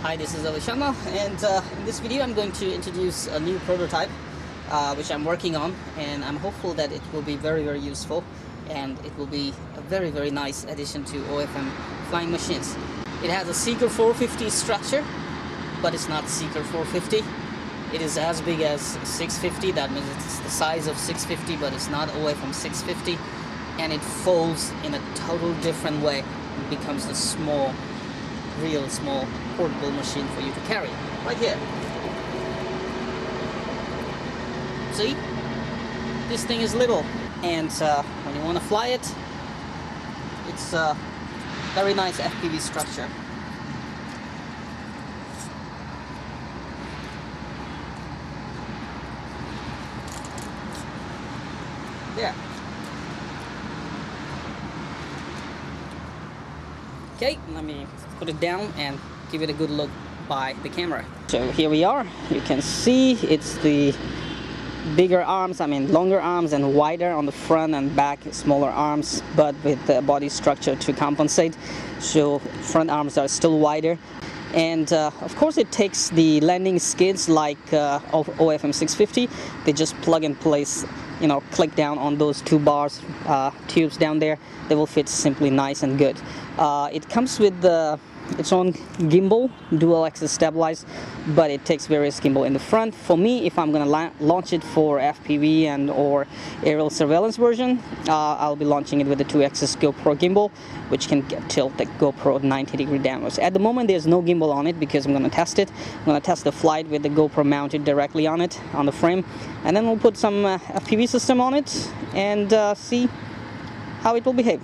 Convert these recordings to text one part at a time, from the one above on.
Hi, this is AliShanMao, and in this video I'm going to introduce a new prototype which I'm working on, and I'm hopeful that it will be very useful, and it will be a very nice addition to OFM flying machines. It has a Seeker 450 structure, but it's not Seeker 450. It is as big as 650, that means it's the size of 650, but it's not OFM 650, and it folds in a total different way. It becomes a small, real small portable machine for you to carry right here. See, this thing is little, and when you want to fly it, it's a very nice FPV structure. There. Okay, let me put it down and give it a good look by the camera. So here we are. You can see it's the bigger arms, longer arms and wider on the front and back, smaller arms, but with the body structure to compensate. So front arms are still wider. And of course it takes the landing skids like of OFM 650. They just plug and place, click down on those two bars, tubes down there. They will fit simply nice and good. It comes with its own gimbal, dual axis stabilized, but it takes various gimbal in the front. For me, if I'm gonna launch it for FPV and or aerial surveillance version, I'll be launching it with the 2-axis GoPro gimbal, which can tilt the GoPro 90 degree downwards. At the moment there's no gimbal on it because I'm gonna test it. I'm gonna test the flight with the GoPro mounted directly on it, on the frame, and then we'll put some FPV system on it and see how it will behave.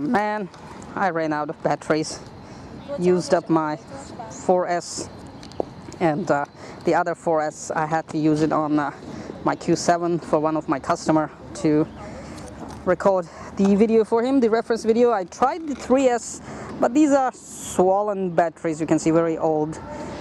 Man, I ran out of batteries, used up my 4S, and the other 4S I had to use it on my Q7 for one of my customer to record the video for him, the reference video. I tried the 3S, but these are swollen batteries, you can see, very old,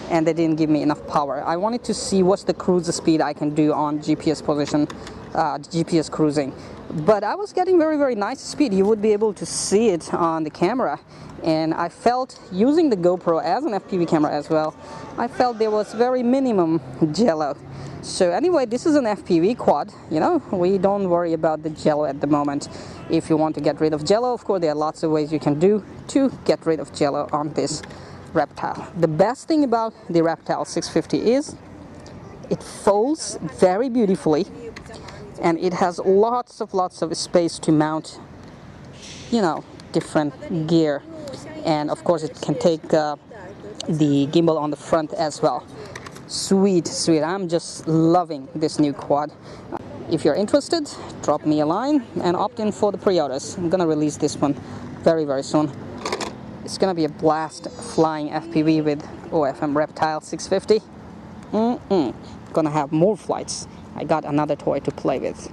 and they didn't give me enough power. I wanted to see what's the cruise speed I can do on GPS position, GPS cruising. But I was getting very nice speed. You would be able to see it on the camera, and I felt, using the GoPro as an FPV camera as well, I felt there was very minimum jello. So anyway, this is an FPV quad, you know, we don't worry about the jello at the moment. If you want to get rid of jello, of course, there are lots of ways you can do to get rid of jello on this Reptile. The best thing about the Reptile 650 is it folds very beautifully, and it has lots of space to mount, you know, different gear, and of course it can take the gimbal on the front as well. Sweet, I'm just loving this new quad. If you're interested, drop me a line and opt in for the pre-orders. I'm gonna release this one very soon. It's gonna be a blast flying FPV with OFM Reptile 650. Gonna have more flights. I got another toy to play with.